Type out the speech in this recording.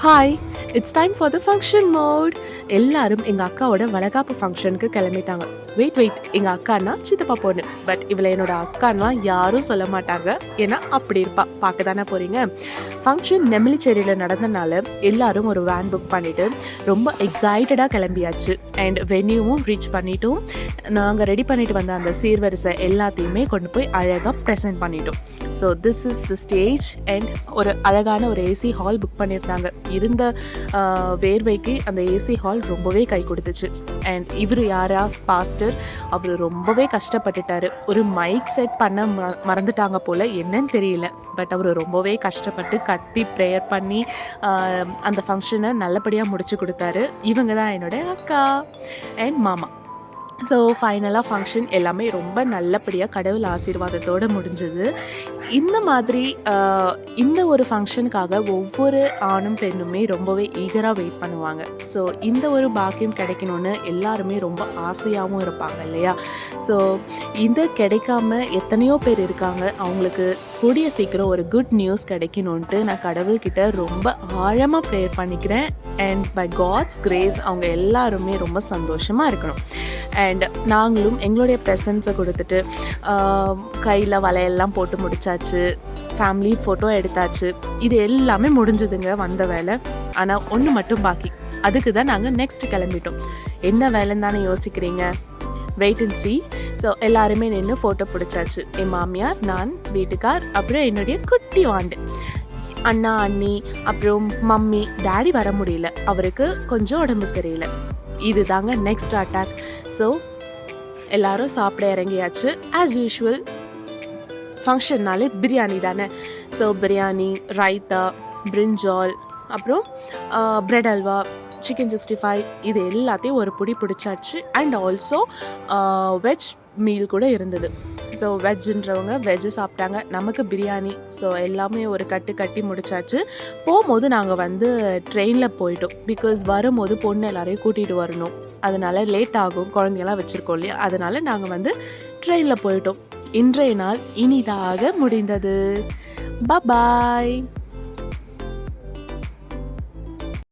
Hi, it's time for the function mode. எல்லாரும் எங்கள் அக்காவோட வளகாப்பு ஃபங்க்ஷனுக்கு கிளம்பிட்டாங்க. வெயிட் எங்கள் அக்கான்னா சித்தப்பா பொண்ணு. பட் இவளை என்னோட அக்கான்னா யாரும் சொல்ல மாட்டாங்க. ஏன்னா அப்படி இருப்பா. பார்க்க தானே போகிறீங்க. ஃபங்க்ஷன் நெமிலிச்சேரியில் நடந்தனால எல்லாரும் ஒரு வேன் புக் பண்ணிவிட்டு ரொம்ப எக்ஸைட்டடாக கிளம்பியாச்சு. அண்ட் வென்யூவும் ரீச் பண்ணிட்டோம். நாங்கள் ரெடி பண்ணிட்டு வந்த அந்த சீர்வரிசை எல்லாத்தையுமே கொண்டு போய் அழகாக ப்ரெசென்ட் பண்ணிட்டோம். So this is the stage. And ஒரு அழகான ஒரு ஏசி ஹால் புக் பண்ணியிருந்தாங்க. இருந்த வேர்வைக்கு அந்த ஏசி ஹால் ரொம்பவே கை கொடுத்துச்சு. அண்ட் இவர் யாரா பாஸ்டர், அவர் ரொம்பவே கஷ்டப்பட்டுட்டாரு. ஒரு மைக் செட் பண்ண மறந்துட்டாங்க போல், என்னன்னு தெரியல. பட் அவர் ரொம்பவே கஷ்டப்பட்டு கத்தி ப்ரேயர் பண்ணி அந்த ஃபங்க்ஷனை நல்லபடியாக முடிச்சு கொடுத்தாரு. இவங்க தான் என்னோட அக்கா அண்ட் மாமா. ஸோ ஃபைனலாக ஃபங்க்ஷன் எல்லாமே ரொம்ப நல்லபடியாக கடவுள் ஆசீர்வாதத்தோடு முடிஞ்சது. இந்த மாதிரி இந்த ஒரு ஃபங்க்ஷனுக்காக ஒவ்வொரு ஆணும் பெண்ணுமே ரொம்பவே ஈகராக வெயிட் பண்ணுவாங்க. ஸோ இந்த ஒரு பாக்கியம் கிடைக்கணும்னு எல்லாருமே ரொம்ப ஆசையாகவும் இருப்பாங்க இல்லையா? ஸோ இது கிடைக்காம எத்தனையோ பேர் இருக்காங்க. அவங்களுக்கு கூடிய சீக்கிரம் ஒரு குட் நியூஸ் கிடைக்கணுன்ட்டு நான் கடவுள்கிட்ட ரொம்ப ஆழமாக ப்ரேயர் பண்ணிக்கிறேன். அண்ட் பை காட்ஸ் கிரேஸ் அவங்க எல்லாருமே ரொம்ப சந்தோஷமாக இருக்கணும். அண்ட் நாங்களும் எங்களுடைய ப்ரெசன்ஸை கொடுத்துட்டு கையில் வலையெல்லாம் போட்டு முடிச்சாச்சு. ஃபேமிலி ஃபோட்டோ எடுத்தாச்சு. இது எல்லாமே முடிஞ்சதுங்க வந்த வேலை. ஆனால் ஒன்று மட்டும் பாக்கி. அதுக்கு தான் நாங்கள் நெக்ஸ்ட் கிளம்பிட்டோம். என்ன வேலைன்னு தானே யோசிக்கிறீங்க? Wait and C. ஸோ எல்லாருமே நின்று ஃபோட்டோ பிடிச்சாச்சு. என் மாமியார், நான், வீட்டுக்கார், அப்புறம் என்னுடைய குட்டி வாண்டு, அண்ணா, அண்ணி, அப்புறம் மம்மி. டேடி வர முடியல, அவருக்கு கொஞ்சம் உடம்பு சரியில்லை. இது தாங்க நெக்ஸ்ட் அட்டாக். ஸோ எல்லாரும் சாப்பிட இறங்கியாச்சு. ஆஸ் யூஷுவல் ஃபங்க்ஷன்னாலே பிரியாணி தானே. ஸோ பிரியாணி, ரைத்தா, பிரிஞ்சால், அப்புறம் பிரெட் அல்வா, சிக்கன் 65 இது எல்லாத்தையும் ஒரு பிடி பிடிச்சாச்சு. அண்ட் ஆல்சோ வெஜ் மீல் கூட இருந்தது. ஸோ வெஜ்ன்றவங்க வெஜ்ஜு சாப்பிட்டாங்க. நமக்கு பிரியாணி. ஸோ எல்லாமே ஒரு கட்டி முடிச்சாச்சு. போகும்போது நாங்கள் ட்ரெயினில் போயிட்டோம். பிகாஸ் வரும்போது பொண்ணு எல்லாரையும் கூட்டிகிட்டு வரணும். அதனால் லேட் ஆகும். குழந்தையெல்லாம் வச்சுருக்கோம் இல்லையா? அதனால் நாங்கள் ட்ரெயினில் போயிட்டோம். இன்றைய நாள் இனிதாக முடிந்தது. பாய்.